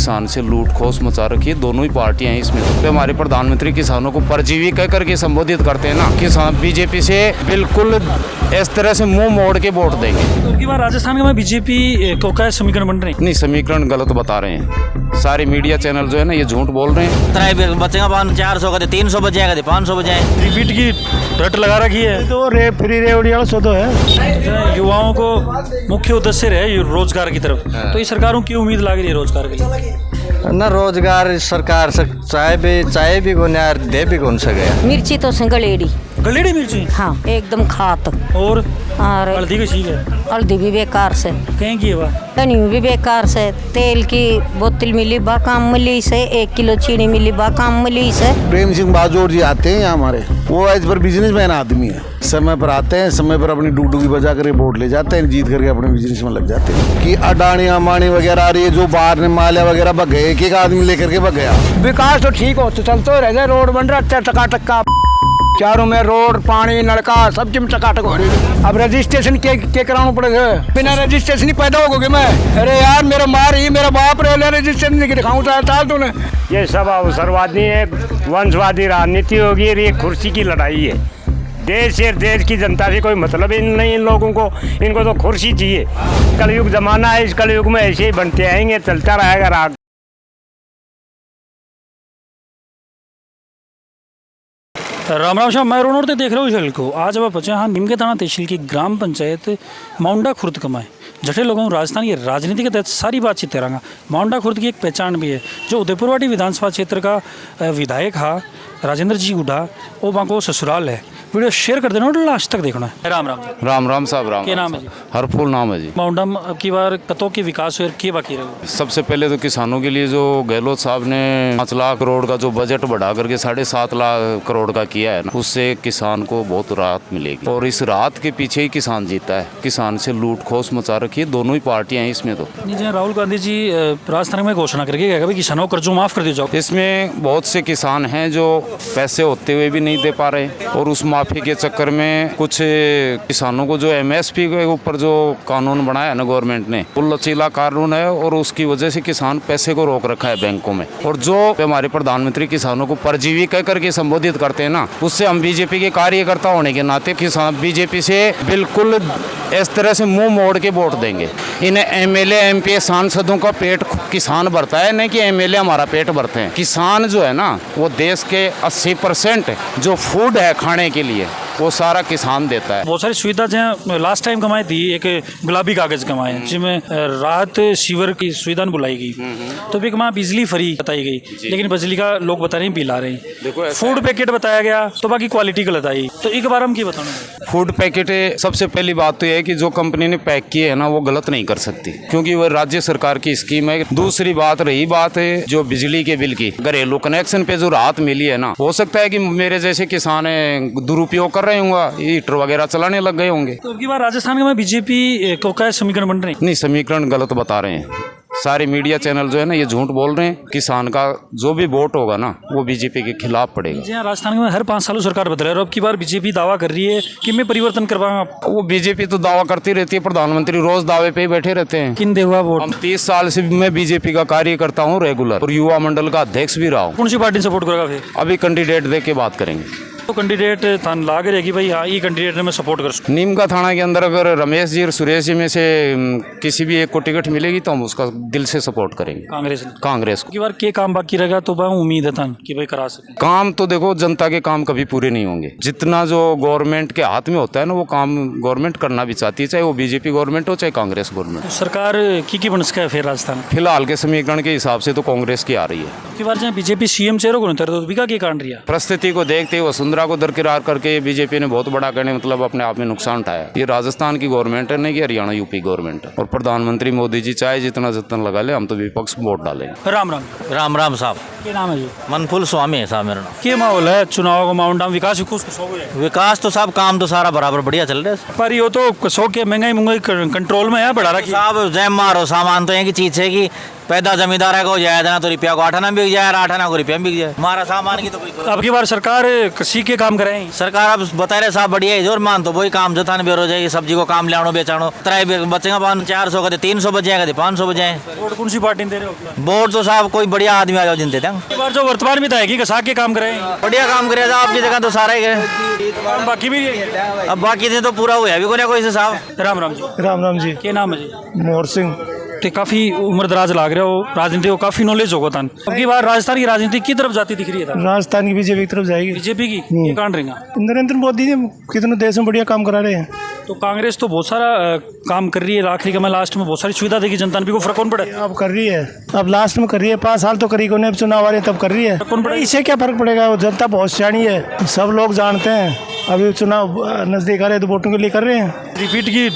किसान से लूट खोस मचा रखी है। दोनों ही पार्टियां हैं इसमें। तो हमारे प्रधानमंत्री किसानों को परजीवी कह करके संबोधित करते हैं ना, किसान बीजेपी से बिल्कुल इस तरह से मुंह मोड़ के वोट देंगे। तो की बार राजस्थान में बीजेपी को क्या समीकरण बन रहे हैं? नहीं, समीकरण गलत बता रहे हैं। सारे मीडिया चैनल जो है ना ये झूठ बोल रहे हैं। बचेगा 400 का 300 बचेगा 500 बचाए। रिपीट की रट लगा रखी है। तो फ्री रेवड़ी वाला सौदा है। युवाओं को मुख्य उद्देश्य रहे रोजगार की तरफ, तो ये सरकारों की उम्मीद लग रही है रोजगार के लिए ना। रोजगार सरकार से चाहे भी कौन यार दे भी कौन सके। मिर्ची तो संगलेड़ी गलेड़ी मिर्ची, हाँ एकदम खात। और अरे हल्दी की चीज है, हल्दी भी बेकार से, कहीं की है बा धनिया भी बेकार से, तेल की बोतल मिली बा काम मिली से, 1 किलो चीनी मिली बा काम मिली से। प्रेम सिंह बाजोर जी आते हैं यहाँ हमारे, वो एज पर बिजनेसमैन आदमी है। समय पर आते हैं, समय पर अपनी डुगडुगी बजा करके वोट ले जाते हैं, जीत करके अपने बिजनेस में लग जाते हैं। कि अडानी अम्बानी वगैरह आ रही है, जो बाहर ने माल्या वगैरह भग गए, एक आदमी लेकर के भग गया। विकास तो ठीक हो तो चलते रह जाए। रोड बन रहा अच्छा टकाटक का, चारों में रोड पानी नलका सब चीज टकाटक हो रही है। अब रजिस्ट्रेशन के कराना पड़ेगा, बिना रजिस्ट्रेशन ही पैदा होगे मैं। अरे यार मेरा मार ही मेरा बाप रहे, रजिस्ट्रेशन नहीं दिखाऊं चाल तूने। ये सब अवसरवादी है, वंशवादी राजनीति होगी। ये कुर्सी की लड़ाई है। देश की जनता से कोई मतलब ही नहीं इन लोगों को। इनको तो कुर्सी चाहिए। कलयुग जमाना है, इस कलयुग में ऐसे ही बनते आएंगे, चलता रहेगा राग। राम राम शाह, मैं रोनोर देख रहा हूँ झल को। आज अब पहुंचे हाँ नीम के थाना तहसील की ग्राम पंचायत माउंडा खुर्द कमाए। जठे लोगों राजस्थान की राजनीति के तहत सारी बातचीत करेंगे। माउंडा खुर्द की एक पहचान भी है, जो उदयपुरवाटी विधानसभा क्षेत्र का विधायक हा राजेंद्र जी गुड्डा, वो वहाँ को ससुराल है। वीडियो शेयर कर देना और लास्ट तक देखना है। राम राम राम राम साहब, राम। क्या नाम है जी? हरफुल नाम है जी। माउंडा में अब की बार कतों के विकास हुए के बाकी रहे? सबसे पहले तो किसानों के लिए जो गहलोत साहब ने 5 लाख करोड़ का जो बजट बढ़ा करके 7.5 लाख करोड़ का किया है ना, उससे किसान को बहुत राहत मिलेगी। और इस राहत के पीछे ही किसान जीता है। किसान से लूट खोस मचा रखी है। दोनों ही पार्टियां हैं इसमें। तो राहुल गांधी जी राजस्थान में घोषणा करके गया कि किसानों को कर्जों माफ कर दिया जाओ। इसमें बहुत से किसान हैं जो पैसे होते हुए भी नहीं दे पा रहे, और उस माफी के चक्कर में कुछ किसानों को जो MSP के ऊपर जो कानून बनाया है ना गवर्नमेंट ने, वो लचीला कानून है, और उसकी वजह से किसान पैसे को रोक रखा है बैंकों में। और जो हमारे प्रधानमंत्री किसानों को परजीवी कह करके संबोधित करते हैं ना, उससे हम बीजेपी के कार्यकर्ता होने के नाते किसान बीजेपी से बिल्कुल इस तरह से मुंह मोड़ के वोट देंगे। इन MLA MP सांसदों का पेट किसान भरता है, नहीं कि MLA हमारा पेट भरते हैं। किसान जो है ना, वो देश के 80% जो फूड है खाने के लिए, वो सारा किसान देता है। बहुत सारी सुविधा जहाँ लास्ट टाइम कमाई थी, एक गुलाबी कागज कमाए जिसमें राहत शिविर की सुविधा बुलाई गई, तो भी वहाँ बिजली फ्री बताई गई, लेकिन बिजली का लोग बता रहे हैं बिल आ रहे हैं। फूड पैकेट बताया गया, तो बाकी क्वालिटी गलत आई। तो एक बार हम क्या बताना, फूड पैकेट सबसे पहली बात तो यह है कि जो कंपनी ने पैक किए है ना, वो गलत नहीं कर सकती, क्योंकि वो राज्य सरकार की स्कीम है। दूसरी बात रही बात है जो बिजली के बिल की, घरेलू कनेक्शन पे जो राहत मिली है ना, हो सकता है कि मेरे जैसे किसान दुरुपयोग कर रहे होंगे, हीटर वगैरह चलाने लग गए होंगे। तो अब बार राजस्थान में बीजेपी को क्या समीकरण बन रहे हैं? नहीं, समीकरण गलत बता रहे हैं। सारे मीडिया चैनल जो है ना ये झूठ बोल रहे हैं। किसान का जो भी वोट होगा ना, वो बीजेपी के खिलाफ पड़ेगा। जी हाँ, राजस्थान में हर 5 सालों सरकार बदल रही है, अब की बार बीजेपी दावा कर रही है कि मैं परिवर्तन करवाऊंगा। वो बीजेपी तो दावा करती रहती है, प्रधानमंत्री रोज दावे पे ही बैठे रहते हैं। किन देगा वोट? हम 30 साल से मैं बीजेपी का कार्य करता हूँ रेगुलर, और युवा मंडल का अध्यक्ष भी रहा हूँ। कौन सी पार्टी सपोर्ट करेगा फिर? अभी कैंडिडेट दे के बात करेंगे। तो कैंडिडेट थान लाग रहेगी भाई, हाँ ये कैंडिडेट ने मैं सपोर्ट कर सकूँ। नीम का थाना के अंदर अगर रमेश जी और सुरेश जी में से किसी भी एक को टिकट मिलेगी तो हम उसका दिल से सपोर्ट करेंगे। कांग्रेस को। की बार के काम बाकी रहेगा तो उम्मीद है थान कि भाई करा सके काम। तो देखो, जनता के काम कभी पूरे नहीं होंगे। जितना जो गवर्नमेंट के हाथ में होता है ना, वो काम गवर्नमेंट करना भी चाहती है, चाहे वो बीजेपी गवर्नमेंट हो चाहे कांग्रेस गवर्नमेंट। तो सरकार की बन सका है फिर राजस्थान? फिलहाल के समीकरण के हिसाब से तो कांग्रेस की आ रही है। की बार जहाँ बीजेपी CM चेहरों को नहीं तो बिका के कांड रही है। परिस्थिति को देखते हुए वसुंधरा को दरकिरार करके बीजेपी ने बहुत बड़ा कहने मतलब अपने आप में नुकसान उठाया। ये राजस्थान की गवर्नमेंट है, नहीं कि हरियाणा यूपी गवर्नमेंट है। और प्रधानमंत्री मोदी जी चाहे जितना जतन लगा ले, हम तो विपक्ष वोट डालेंगे। राम राम। राम राम साहब। क्या नाम है जी? मनफुल स्वामी है साहब मेरा नाम। क्या माहौल है चुनाव का? माउंट आम विकास विकास तो साहब काम तो सारा बराबर बढ़िया चल रहा है, पर ये तो सौ के महंगाई कंट्रोल में है, बढ़ा रखी साहब। जय मारो सामान तो है की चीज है कि पैदा जमींदार है को जाए ना तो रुपया को 8 आना बिक जाए, 8 आना को रुपया में बिक जाए। हमारा सामान की तो कोई अब की बार सरकार किसी के काम कराएं। सरकार अब बता रहे साहब बढ़िया है, जोर मान तो वही काम जो था ना बेरो जाए, सब्जी को काम ले बेचानो त्राई बचेगा 400 का 300 बच जाएगा 500 बच जाए। वोट कौन सी पार्टी दे रहे हो? वोट तो साहब कोई बढ़िया आदमी आ जाओ जिनते थे। इस बार जो वर्तमान विधायक की कसा के काम कराएं। बढ़िया काम करे साहब, आपकी जगह तो सारा ही है, बाकी भी अब बाकी दिन तो पूरा हुआ भी कोई से साहब। राम राम जी। राम राम जी। क्या नाम है जी? मोहर सिंह। ते काफी उम्र दराज लाग रहे हो, राजनीति को काफी नॉलेज होगा तान। अब की बार राजस्थान की राजनीति की तरफ जाती दिख रही है? राजस्थान की बीजेपी की तरफ जाएगी। बीजेपी की ये कांड रहेगा। नरेंद्र मोदी जी कितने देश में बढ़िया काम करा रहे हैं। तो कांग्रेस तो बहुत सारा काम कर रही है, आखिरी का मैं लास्ट में बहुत सारी सुविधा देगी जनता ने, भी को फर्क कौन पड़े? अब कर रही है, अब लास्ट में कर रही है, 5 साल तो करी कोने, अब चुनाव आ रहे हैं तब कर रही है। कौन पड़े? इससे क्या फर्क पड़ेगा, वो जनता बहुत सियानी है, सब लोग जानते हैं। अभी चुनाव नजदीक आ रहे हैं तो वोटों के लिए कर रहे हैं। रिपीट की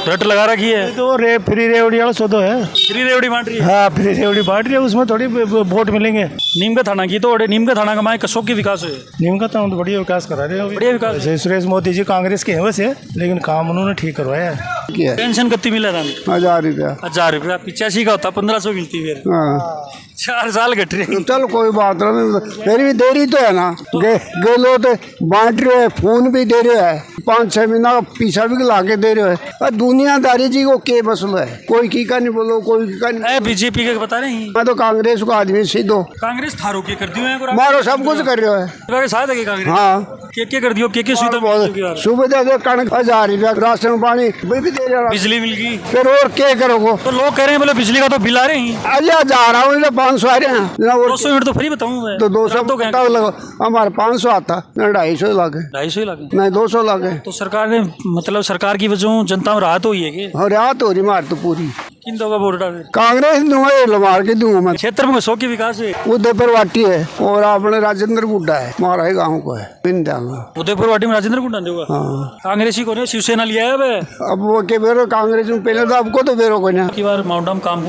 रट लगा रखी है। तो फ्री रेवड़ी वाला सौदो है। फ्री रेवड़ी बांट रही है। हाँ, फ्री रेवड़ी बांट रही है, उसमें थोड़ी वोट मिलेंगे। नीम का थाना की तो नीम का थाना का माए कसों की विकास हुए। नीम का तो बढ़िया विकास करा रहे हैं। बढ़िया विकास। वैसे सुरेश मोदी जी कांग्रेस के हैं वैसे, लेकिन काम उन्होंने ठीक करवाया है। पेंशन कितनी मिला था? 1000 रुपया। 1000 रुपया। 85 का होता 1500 मिलती फिर। हाँ 4 साल घट रही। चलो कोई बात नहीं, फिर भी देरी तो है ना। गेलो तो बांट रहे, फोन भी दे रहे है, 5-6 महीना पीछा भी ला के दे रहे है। और दुनियादारी जी को के मसला है, कोई की का नहीं बोलो, कोई की का नहीं। बीजेपी के बता रहे हैं। मैं तो कांग्रेस को आदमी सीधो। कांग्रेस थारो के कर दियो है, मारो सब कुछ कर रहे है। साथ है कांग्रेस। हाँ के कर दियो, के सुविधा सुविधा दे, कणक 1000 रुपया, राशन पानी भी दे रहे, बिजली मिल गई। फिर और क्या करोगे? तो लोग कह रहे हैं बोले बिजली का तो बिल आ रहे हैं। अजय जा रहा हूँ 500 आ रहे हैं। 200 यूनिट तो फ्री बताऊँ मैं। तो 200 तो लगा, हमारे 500 आता, 250 लागे, 250 लागे नहीं 200 लागे। तो सरकार ने मतलब सरकार की वजह जनता में राहत हुई है कि? और रात हो रही मार तो पूरी। किन दोगा वोट डाल? कांग्रेस दूंगा, मार के दूंगा मैं। क्षेत्र में 100 की विकास है। उदयपुर वाटी है और अपने राजेंद्र गुड्डा है, हमारा ही गाँव को है बिंदांगा। उदयपुर वाटी में राजेंद्र गुड्डा देगा। हाँ कांग्रेसी को ने शिवसेना लिया है। अब वो के बेरो कांग्रेस में पहले तो आपको तो बेरो को ना की बार माउंटम काम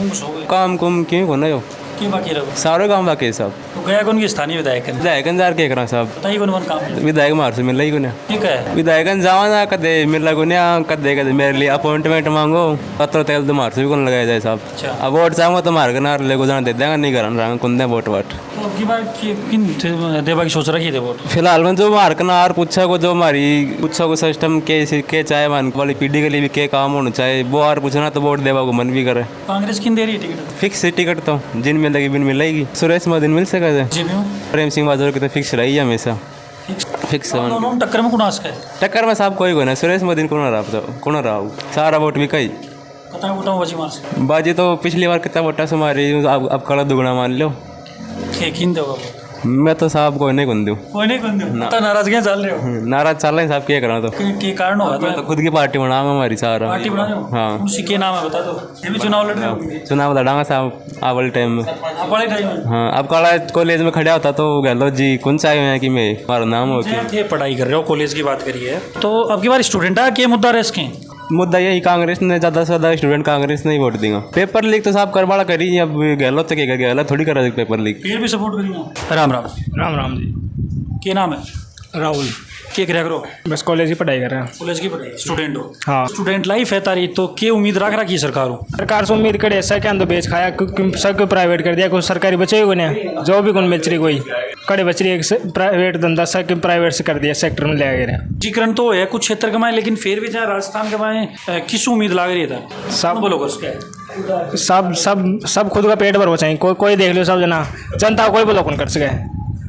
काम कुम क्यों को ना की बाकी रहो सारे काम बाकी सब। तो गया कौन की स्थानीय विधायक है? विधायकन जार के करा साहब बताइए कौन कौन काम विधायक मार से मिल रही को ना ठीक है। विधायकन जावाना कदे मिल को ना कदे मेरे लिए अपॉइंटमेंट मांगो, पत्र तेल तो मार से भी कौन लगाया जाए साहब। अब वोट चाहूँगा तो मार कर ले को जाना दे देंगे, नहीं करा कुंदे वोट वाट। तो की बार किन देवा की सोच रखी थे वोट? फिलहाल में जो मार करना और पूछा को जो हमारी पूछा को सिस्टम के चाहे मान वाली पीढ़ी के लिए भी के काम होना चाहिए, वो और पूछना तो वोट देवा को मन भी करे। कांग्रेस किन दे रही है टिकट? फिक्स टिकट तो जिन मिलेगी बिन मिलेगी। सुरेश मोदी मिल सकेगा, प्रेम सिंह बाजवा की तो फिक्स रही है हमेशा, फिक्स है। टक्कर में कौन आस्क है? टक्कर में साहब कोई को ना, सुरेश मोदी को ना रहा सारा वोट भी कई बाजी तो पिछली बार कितना वोटा से मारी, अब कड़ा दुगना मान लो। किन दोगा? मैं तो साहब कोई नहीं कुन दूँ, कोई नहीं कुन दूँ। तो नाराजगियाँ चल रहे हो? नाराज चल रहे हैं साहब, क्या करना तो के कारण होगा मैं तो खुद की पार्टी बनाऊंगा हमारी सारा। पार्टी बना रहे हो? हाँ उसी के नाम है बता दो, ये भी चुनाव लड़ रहे हो? चुनाव लड़ांगा साहब आ वाले टाइम में। बड़े टाइम में? हाँ अब कड़ा कॉलेज में खड़ा होता तो गहलोत जी कौन सा है कि मैं हमारा नाम हो कि पढ़ाई कर रहे हो, कॉलेज की बात करिए तो अब की बार स्टूडेंट है क्या मुद्दा रहे इसके? मुद्दा यही कांग्रेस ने ज़्यादा से ज़्यादा स्टूडेंट कांग्रेस ने ही वोट देगा। पेपर लीक तो साहब करवाड़ा करी, अब गहलोत तक गहलोत थोड़ी करा पेपर लीक। फिर भी सपोर्ट करेंगे। राम राम। राम राम जी। क्या नाम है? राहुल। क्या कर करो? बस कॉलेज की पढ़ाई कर रहे हैं। कॉलेज की पढ़ाई स्टूडेंट हो? हाँ। स्टूडेंट लाइफ है तारी, तो क्या उम्मीद रख रखी सरकार हो? सरकार से उम्मीद करे ऐसा क्या तो बेच खाया, सब को प्राइवेट कर दिया, कोई सरकारी बचे ही कोई जॉब भी कौन मिल रही, कोई कड़े बच रही है, प्राइवेट धंधा सब प्राइवेट से कर दिया, सेक्टर में ले आ गए। जीकरण तो है कुछ क्षेत्र कमाए, लेकिन फिर भी जहाँ राजस्थान कमाए किस उम्मीद लाग रही था? सब बोलो कर सब सब सब खुद का पेट भर बचाएंगे, कोई देख लो सब जना जनता को कोई बोलो कौन कर सके,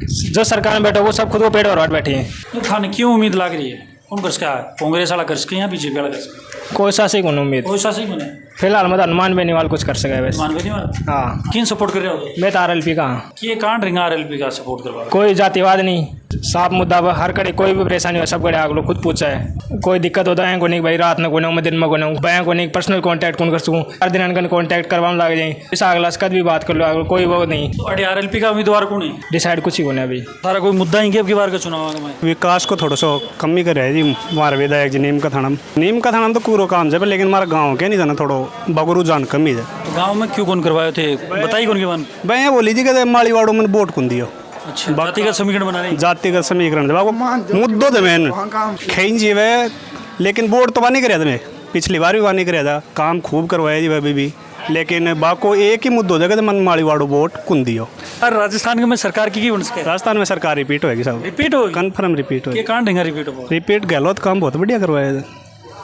जो सरकार में बैठे वो सब खुद को पेट भर बैठे हैं। थाने क्यों उम्मीद लाग रही है? कौन कर सका? कांग्रेस वाला कर सके या बीजेपी वाला कर सके? कोई सा से कौन उम्मीद, कोई सा सही बने फिलहाल मतलब हनुमान बेनीवाल कुछ कर सके वैसे। हनुमान बेनीवाल? हाँ। किन सपोर्ट कर रहे हो? मैं तो RLP का। ये कांड रिंगा RLP का सपोर्ट करवा? कोई जातिवाद नहीं, साफ मुद्दा पर हर कड़े कोई भी परेशानी हो सब कड़े आग लो खुद पूछा है, कोई दिक्कत होता है को नहीं भाई रात में को नहीं, मैं दिन में को नहीं, बैंक को नहीं पर्सनल कांटेक्ट कौन कर सकूँ, हर दिन अनकन कांटेक्ट करवाने लग जाए, इस अगला कद भी बात कर लो आग कोई वो नहीं। तो अरे RLP का उम्मीदवार कौन है? डिसाइड कुछ ही को नहीं अभी, सारा कोई मुद्दा ही अब की बार का चुनाव में विकास को थोड़ा सा कम ही करे जी हमारे विधायक जी। नीम का थाना तो पूरा काम है, लेकिन हमारा गाँव के नहीं जाना थोड़ा बगरू जान कम ही है। तो गाँव में क्यों कौन करवाए थे बताइए कौन के बान? भाई बोली जी कहते मालीवाड़ों में वोट कौन दियो। अच्छा, जातिगत समीकरण बना रहे? जातिगत समीकरण मुद्दों थे मैन खेन जी वे, लेकिन वोट तो नहीं कराया था, मैं पिछली बार भी नहीं कराया था, काम खूब करवाया जी अभी भी लेकिन बाको एक ही मुद्दो जगह मन माड़ी वाड़ो वोट कुन दियो। राजस्थान में सरकार की बन सके, राजस्थान में सरकार रिपीट होएगी सब, रिपीट होगी, कन्फर्म रिपीट होगी। ये कहाँ ढंगा रिपीट हो? रिपीट गहलोत काम बहुत बढ़िया करवाया।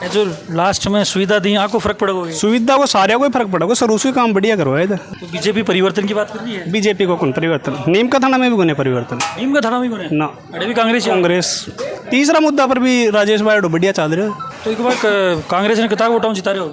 जो लास्ट में सुविधा दी आपको फर्क पड़ेगा? सुविधा को सारे को फर्क पड़ेगा, सर उसके काम बढ़िया करवाया था। तो बीजेपी परिवर्तन की बात कर रही है? बीजेपी को कौन परिवर्तन? नीम का थाना में भी कोने परिवर्तन, नीम का थाना में कोने ना, अरे भी कांग्रेस तीसरा मुद्दा पर भी राजेश भाई बढ़िया चल रहे। तो एक बार कांग्रेस ने कितना वोटां जिता रहे हो?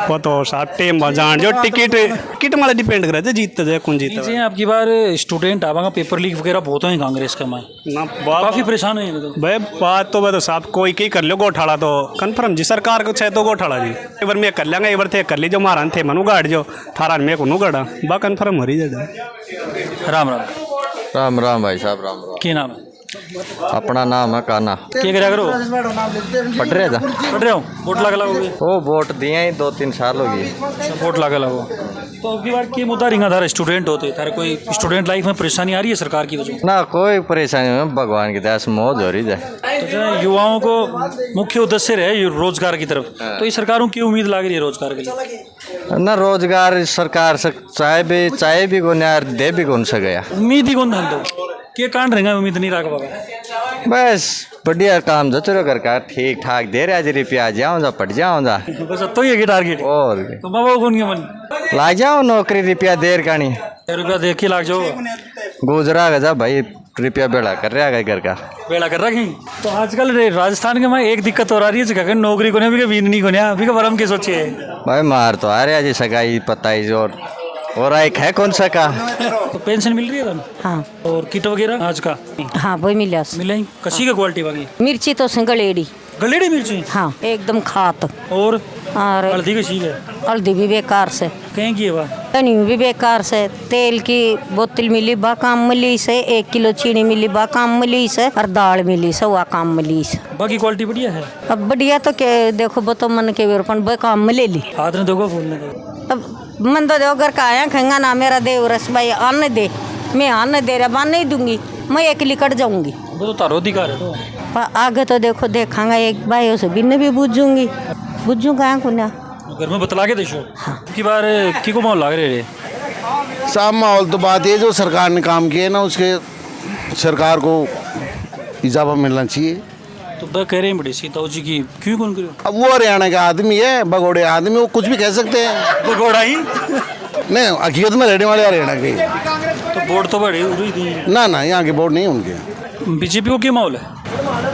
वो तो साहब टेम जान जो टिकट माले डिपेंड करे जीतते जाए कौन जीता है। आपकी बार स्टूडेंट आवागा पेपर लीक वगैरह बहुत है कांग्रेस का, मैं ना काफी परेशान है तो भाई बात तो साहब कोई की कर लो गोठाड़ा तो कन्फर्म जी सरकार को छे तो गोठाड़ा जी एक बार मैं कर लेंगे, एक बार थे कर ली जो मारा थे मनु गाड़ जो थारा में को गाड़ा बा कन्फर्म हो रही है। राम राम राम राम भाई साहब, राम राम। क्या नाम है? अपना नाम है काना। क्या करा करो? पढ़ रहे था, पढ़ रहे हो? वोट लगा लगोगे? वो वोट दिए ही 2-3 साल हो गए। वोट लगा लगो तो अगली बार की मुद्दा रिंगा थारा स्टूडेंट होते थारे कोई स्टूडेंट लाइफ में परेशानी आ रही है सरकार की वजह ना? कोई परेशानी नहीं, भगवान की दया से मौज हो रही है। तो जो है युवाओं को मुख्य उद्देश्य रहे रोजगार की तरफ, तो ये सरकारों की उम्मीद लग रही है रोजगार के लिए? ना रोजगार सरकार से चाहे भी कौन यार दे भी कौन सा गया, उम्मीद ही कौन धन दो के कांड रहेगा, उम्मीद नहीं रख पाएगा। बस बढ़िया काम जो चलो कर का ठीक ठाक दे रहा जी, प्याज जाऊँ पट जाऊँ बस तो ये टारगेट और तो बाबा कौन के मन लाग जाओ नौकरी रुपया देर का नहीं रुपया देख के लाग जाओ गुजरा गजा भाई, रुपया बेड़ा कर रहा है घर का बेड़ा कर रखी। तो आजकल राजस्थान के में एक दिक्कत हो रही है, नौकरी को नहीं वीन नहीं को अभी का बरम के सोचे भाई मार तो आ रहा जी सगाई पता ही और एक है कौन सा का तो पेंशन मिल रही है? हाँ। और किट वगैरह आज का? हाँ वही मिला मिले कसी का क्वालिटी बाकी मिर्ची तो गलेड़ी गलेड़ी मिर्ची, हाँ एकदम खात, और हल्दी कसी है? हल्दी भी बेकार से, कहीं की है धनी भी बेकार से, तेल की बोतल मिली बा काम मिली से, 1 किलो चीनी मिली बा काम मिली से, और दाल मिली से वह काम मिली से। बाकी क्वालिटी बढ़िया है? अब बढ़िया तो के देखो वो तो मन के वे काम मिले ली हाथ ने दोगा फूल ने अब मन तो दो घर का आया खेंगा ना मेरा देव रस भाई अन्न दे, मैं अन्न दे रहा बान नहीं दूंगी, मैं अकेली कट जाऊंगी। वो तो तारो अधिकार है तो आगे तो देखो देखांगा एक भाई से बिन भी बुझूंगी कहाँ को ना घर में बतला के देखो। हाँ। की बार की को माहौल लग रहे साफ माहौल तो बात ये जो सरकार ने काम किए ना उसके सरकार को इजाफा मिलना चाहिए। तो वह कह रहे हैं बड़ी सीताओ जी की क्यों कौन करे? अब वो हरियाणा का आदमी है, भगोड़े आदमी, वो कुछ भी कह सकते हैं। भगोड़ा ही नहीं, हकीकत में रहने वाले हरियाणा के। तो वोट तो बड़े हुई थी ना यहाँ के वोट नहीं उनके। बीजेपी को क्या माहौल है?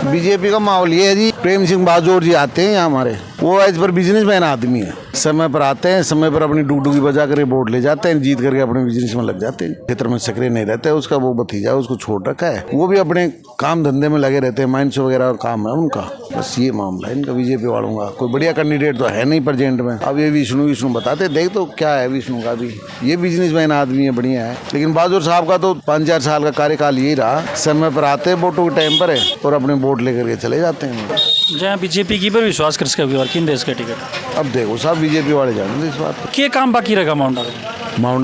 बीजेपी का माहौल ये है जी, प्रेम सिंह बाजोर जी आते हैं यहाँ हमारे, वो एज पर बिजनेसमैन आदमी है, समय पर आते हैं, समय पर अपनी डुगडुगी बजा कर वोट ले जाते हैं, जीत करके अपने बिजनेस में लग जाते हैं। क्षेत्र में सक्रिय नहीं रहते हैं, उसका वो भतीजा उसको छोड़ रखा है, वो भी अपने काम धंधे में लगे रहते हैं, माइंस वगैरह और काम है उनका। बस ये मामला है इनका बीजेपी वालों का। कोई बढ़िया कैंडिडेट तो है नहीं प्रेजेंट में। अब ये विष्णु बताते देख तो क्या है विष्णु का भी, ये बिजनेसमैन आदमी है, बढ़िया है। लेकिन बाजोर साहब का तो 5-4 साल का कार्यकाल यही रहा, समय पर आते हैं वोटों के टाइम पर है और अपने वोट लेकर के चले जाते हैं। जहाँ बीजेपी की पर विश्वास कर सके और किन देश का टिकट? अब देखो सब बीजेपी वाले जाने इस बात। क्या काम बाकी रहेगा माउंटा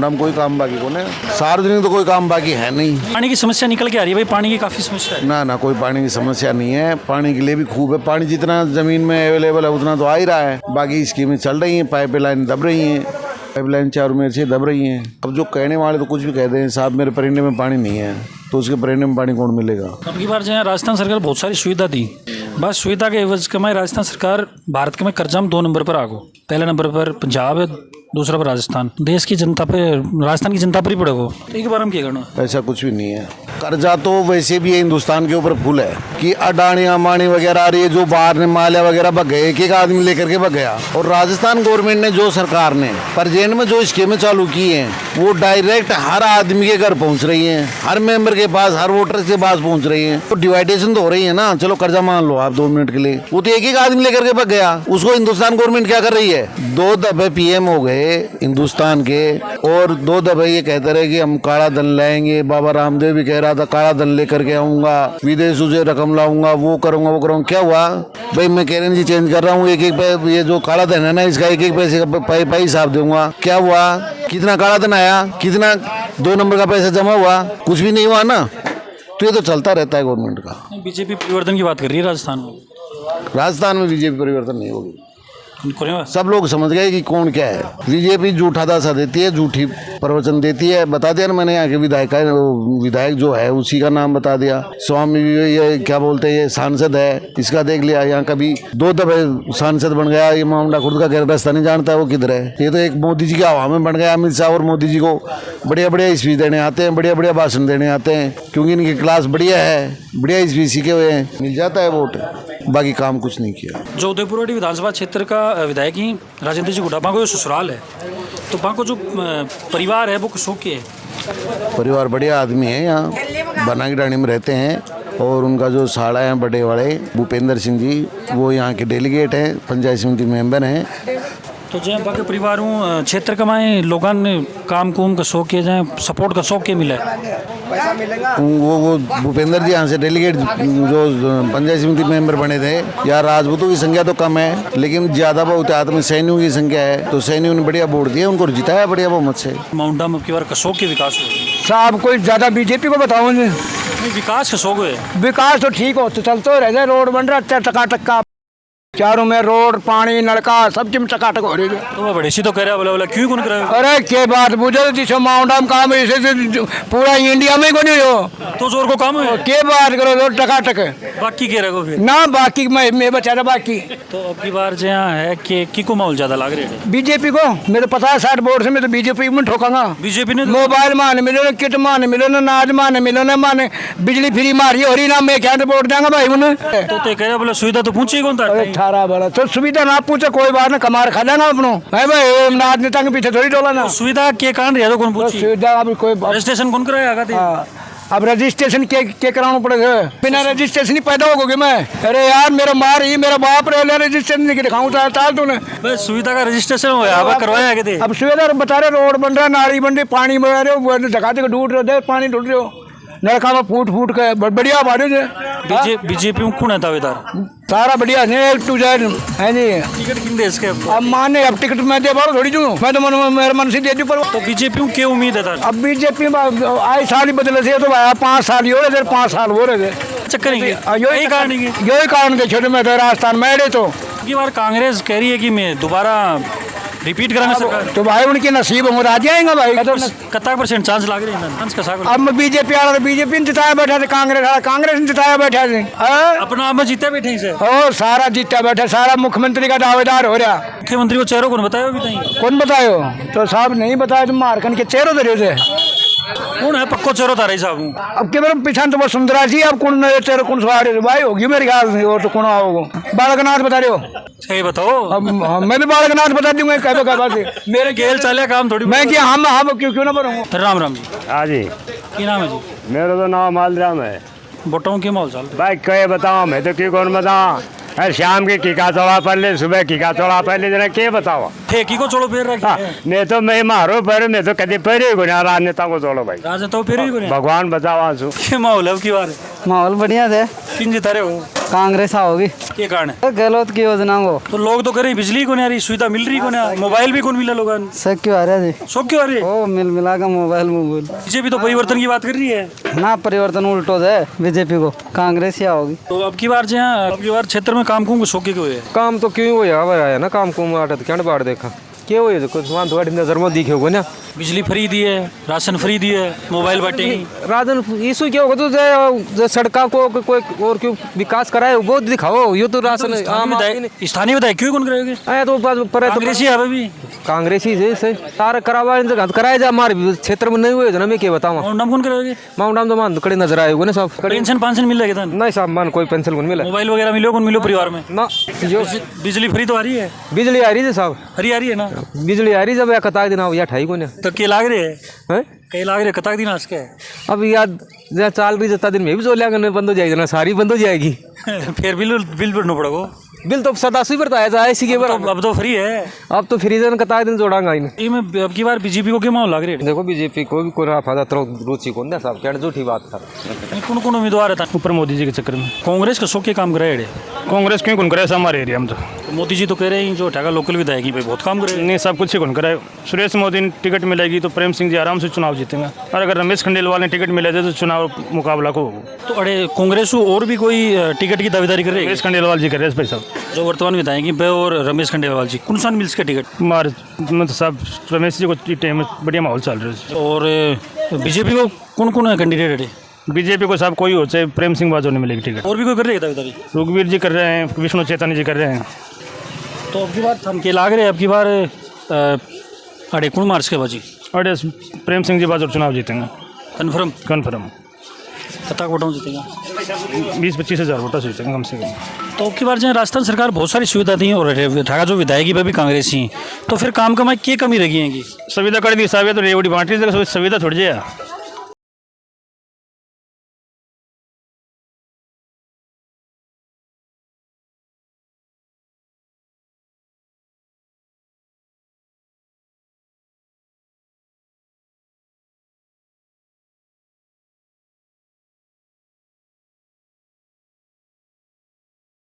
में? कोई काम बाकी को नहीं, सार्वजनिक तो कोई काम बाकी है नहीं। पानी की समस्या निकल के आ रही है भाई, पानी की काफी समस्या है। ना कोई पानी की समस्या नहीं है, पानी के लिए भी खूब है, पानी जितना जमीन में अवेलेबल है उतना तो आ ही रहा है। बाकी स्कीमें चल रही हैं, पाइपलाइन दब रही हैं, पाइपलाइन चारों मेरे से दब रही हैं। अब जो कहने वाले तो कुछ भी कहते हैं, साहब मेरे परिंदे में पानी नहीं है, तो उसके परिंदे में पानी कौन मिलेगा? अब की बार जो है राजस्थान सरकार बहुत सारी सुविधा दी, बस सुविधा के एवज कमाई राजस्थान सरकार भारत के में कर्जा में 2 नंबर पर आगो। पहले नंबर पर पंजाब है, दूसरा पर राजस्थान। देश की जनता पे, राजस्थान की जनता पर ही पड़ेगा। तो एक बार हम क्या करना? ऐसा कुछ भी नहीं है। कर्जा तो वैसे भी हिंदुस्तान के ऊपर फुल है कि अडानी अमानी वगैरह आ रही है, जो बाहर ने माल्या वगैरह भग गए, एक आदमी लेकर के भग गया। और राजस्थान गवर्नमेंट ने जो सरकार ने प्रेजेंट में जो स्कीमें चालू की हैं, वो डायरेक्ट हर आदमी के घर पहुंच रही हैं, हर मेंबर के पास, हर वोटर के पास पहुंच रही हैं। तो डिवाइडेशन तो हो रही है ना। चलो कर्जा मान लो आप 2 मिनट के लिए, वो तो एक आदमी लेकर के भग गया, उसको हिंदुस्तान गवर्नमेंट क्या कर रही है? 2 दफे पीएम हो गए हिंदुस्तान के, और 2 दफे ये कहते रहे कि हम काला धन लाएंगे। बाबा रामदेव भी कह रहा था काला धन लेकर के आऊंगा, विदेशों से रकम लाऊंगा, वो करूंगा। क्या हुआ भाई? मैं करेंसी चेंज कर रहा हूँ, एक ये जो काला धन है ना, इसका 1 पैसे का हिसाब दूंगा। क्या हुआ? कितना काला धन आया? कितना 2 नंबर का पैसा जमा हुआ? कुछ भी नहीं हुआ ना। तो ये तो चलता रहता है गवर्नमेंट का। बीजेपी परिवर्तन की बात कर रही है राजस्थान में। राजस्थान में बीजेपी परिवर्तन नहीं होगी। सब लोग समझ गए कि कौन क्या है। बीजेपी झूठा दासा देती है, झूठी प्रवचन देती है। बता दिया ना मैंने, यहाँ के विधायक जो है उसी का नाम बता दिया। स्वामी ये क्या बोलते हैं, ये सांसद है, इसका देख लिया। यहाँ कभी 2 दफे सांसद बन गया। ये मामला खुद का रास्ता नहीं जानता है वो किधर है। ये तो एक मोदी जी की हवा में बन गया। अमित शाह और मोदी जी को बढ़िया बढ़िया स्पीच देने आते हैं, बढ़िया बढ़िया भाषण देने आते हैं, क्योंकि इनकी क्लास बढ़िया है, बढ़िया स्पीच सीखे हुए हैं, मिल जाता है वोट। बाकी काम कुछ नहीं किया। जो उदयपुर विधानसभा क्षेत्र का विधायक ही राजेंद्र जी गुड्डा, बाको जो ससुराल है, तो बाको जो परिवार है वो किसों के है? परिवार बढ़िया आदमी है, यहाँ बनागीडाणी में रहते हैं। और उनका जो साड़ा है बड़े वाले भूपेंद्र सिंह जी, वो यहाँ के डेलीगेट हैं, पंचायत समिति मेंबर हैं। तो जैसे बाकी परिवारों क्षेत्र कमाए लोगों ने काम कुम का शौक किया जाए, सपोर्ट का शौक के मिला वो भूपेंद्र जी यहाँ से डेलीगेट जो पंचायत समिति मेंबर बने थे। यार राजपूतों की संख्या तो कम है, लेकिन ज्यादा बहुत आदमी सैनिकों की संख्या है, तो सैनिकों ने बढ़िया वोट दिया, उनको जिताया बढ़िया बहुमत से। माउंटा में परिवार का शौक के विकास हो साहब कोई ज्यादा बीजेपी को बताओ। विकास का शौक है, विकास तो ठीक हो तो चलते रह जाए। रोड बन रहा है टकाटक का, चारों में रोड, पानी, नलका सब चीज टकाटक हो रही है। तो बड़े सी तो कह रहा बोला क्यों कौन करे? अरे के बात मुझे जिसे माउंटाम काम ऐसे पूरा इंडिया में को नहीं हो तो जोर को काम है। के बात करो रोड टकाटक बाकी के रखो फिर ना, बाकी मैं बचा रहा बाकी। तो अब की बार जहाँ है कि किको माहौल ज्यादा लग रहा है बीजेपी को। मेरे 50-60 वोट से मैं तो बीजेपी में ठोकांगा। बीजेपी ने मोबाइल माने मिलो ना, किट माने मिलो ना, नाज माने मिलो ना, माने बिजली फ्री मारी हो रही ना, मैं क्या वोट देंगे भाई उन्हें। तो कह रहे बोले सुविधा तो पूछी कौन था? 18 बड़ा तो सुविधा ना पूछे कोई बात ना, कमार खा लेना अपनो है भाई। नाज नेता के पीछे थोड़ी डोला ना। सुविधा के कारण रहा तो कौन पूछी? सुविधा अब कोई रजिस्ट्रेशन कौन कराया? अब रजिस्ट्रेशन के कराना पड़ेगा? बिना रजिस्ट्रेशन ही पैदा होगी मैं। अरे यार मेरा मार ही मेरा बाप रहे, रजिस्ट्रेशन नहीं दिखाऊं चाल तूने। बस सुविधा का रजिस्ट्रेशन हो करवाया के? अब सुविधा बता रहे, रोड बन रहा, नाली बन रही, पानी बना रहे, धकाते ढूंढ रहे, पानी ढूंढ रहे हो, नलका में फूट के बढ़िया बारे से। बीजेपी में कौन है दावेदार? सारा बढ़िया है, A to Z है जी। टिकट किन देश के? अब माने अब टिकट मैं दे पाऊँ थोड़ी दूँ, मैं तो मेरे मन से दे दी पर। तो बीजेपी में क्या उम्मीद है? अब बीजेपी में आई साल ही बदले से तो भाई 5 साल ही हो रहे थे, 5 साल हो रहे थे। चक्कर यही कारण के छोटे में तो राजस्थान में तो की बार कांग्रेस कह रही है कि मैं दोबारा रिपीट करेंगे सरकार। तो भाई उनके नसीब हम आ जाएंगे भाई। कितना % चांस लग रही है? अब बीजेपी वाला बीजेपी ने जिताया बैठा थे, कांग्रेस ने जिताया बैठा थे। अपना आप में जीते बैठे से ओ सारा जीता बैठा, सारा मुख्यमंत्री का दावेदार हो रहा। मुख्यमंत्री को चेहरों कौन बताया? कौन बतायो? तो साहब नहीं बताया, तुम मारकन के चेहरों धरे थे। कौन है पक्को चेहरों तारे साहब? अब के मेरे पीछा तो बहुत सुंदरा जी, अब कौन चेहरे कौन सवार भाई होगी मेरे ख्याल से, और तो कौन आओगे? बालकनाथ बता रहे हो? सही बताओ। अब मैं भी बालकनाथ बता दूंगा, कह दो मेरे गेल चाले काम थोड़ी मैं क्या हम क्यों ना बनूंगा। राम राम जी। हाँ जी, की नाम है जी? मेरा तो नाम मालराम है। बोटाओं के माहौल चाल भाई कहे बताओ, मैं तो क्यों कौन बताओ? अरे शाम के कीका चौड़ा पहले, सुबह कीका चौड़ा पहले, जना के बताओ? ठेकी को छोड़ो फिर रखा नहीं तो मैं मारो पर मैं तो कभी पहले ही गुना राजनेता को छोड़ो भाई। राजनेता फिर ही भगवान बचाओ आंसू। क्या माहौल है की बार? माहौल बढ़िया थे। किन जिता रहे हो? कांग्रेस आओगी। के कारण है? गलत की योजना को तो लोग तो कह रहे बिजली को नहीं आ रही, सुविधा मिल रही को नहीं, मोबाइल भी कौन मिला लोगों? सब क्यों आ रहा है जी? सब क्यों आ रही है? ओ मिला का मोबाइल बीजेपी तो परिवर्तन की बात कर रही है ना, परिवर्तन उल्टो है बीजेपी को, कांग्रेस ही आओगी। तो अब की बार जहाँ अब की बार क्षेत्र में काम को शौक के हुए काम तो क्यों हो ना, काम को आटा क्या बाढ़ देखा क्या हो कुछ वहाँ थोड़ी नजर में दिखे होगा ना। बिजली फ्री दी है, राशन फ्री दी है, मोबाइल बांटेंगे। राजन इशू क्या होगा? तो सड़का को कोई और क्यों विकास कराए वो दिखाओ। ये तो राशन स्थानीय विधायक क्यों कौन करेंगे? तो कांग्रेसी है भी, कांग्रेसी से सारा करावा कराया जा, हमारे क्षेत्र में नहीं हुए ना, मैं क्या बताऊँ। माउंट कौन करेंगे? माउंट तो मान कड़ी नजर आएगा ना सब। पेंशन मिल जाएगा? नहीं साहब मान कोई पेंशन कौन मिला। मोबाइल वगैरह मिलो कौन मिलो परिवार में ना? जो बिजली फ्री तो आ रही है, बिजली आ रही है साहब, आ रही है ना? बिजली आ रही जब या कताक दिन या ठाई को तो के लाग रहे हैं कई लाग रहे कताक दिन आज के अब याद जहाँ चाल रही जता दिन में भी जो लिया बंद हो जाएगी ना, सारी बंद हो जाएगी। फिर बिल भरना पड़ेगा। बिल तो 87 पर आया था इसी के बार। अब तो फ्री है, अब तो फ्री जन कताक दिन जोड़ांगा इन्हें। अब की बार बीजेपी को क्या माहौल लग रही है? देखो बीजेपी को भी कोई फायदा तो रुचि कौन है साहब, क्या झूठी बात कर। कौन कौन उम्मीदवार है ऊपर मोदी जी के चक्कर में? कांग्रेस का शो के काम करे? कांग्रेस क्यों कौन करे हमारे एरिया में? तो मोदी जी तो कह रहे हैं जो ठाका लोकल विधायक ही बहुत काम करे। नहीं सब कुछ ही कौन करे। सुरेश मोदी ने टिकट मिलेगी तो प्रेम सिंह जी आराम से चुनाव जीतेंगे, और अगर रमेश खंडेलवाल ने टिकट मिले तो चुनाव मुकाबला को होगा। तो अरे कांग्रेस और भी कोई टिकट की दावेदारी कर रही है? रमेश खंडेलवाल जी कर रहे हैं भाई साहब। जो वर्तमान विधायक हैं बे और रमेश खंडेलवाल जी कौन सा मिल सके टिकट मार मतलब सब रमेश जी को टाइम बढ़िया माहौल चल रहा है। और बीजेपी को कौन कौन है कैंडिडेट है? बीजेपी को सब कोई हो चाहे प्रेम सिंह बाजवा ने मिलेगी टिकट। और भी कोई कर रही है दावेदारी? रघुवीर जी कर रहे हैं, विष्णु चेतन जी कर रहे हैं। तो अब की बार थम के लाग रहे अब की बार अड़े कौन मार्च के बाजी? और प्रेम सिंह जी बाजवा चुनाव जीतेंगे कन्फर्म? कन्फर्म। कता वोटों जीतेगा? 20-25 हज़ार वोटर जीतेंगे कम से कम। तो अब की बार जो राजस्थान सरकार बहुत सारी सुविधा दी और ठाका जो विधायक भी कांग्रेसी हैं, तो फिर काम कमाई क्या कमी रही है? सुविधा कर दी साहब, तो रेवड़ी बांट रही सुविधा थोड़ी है।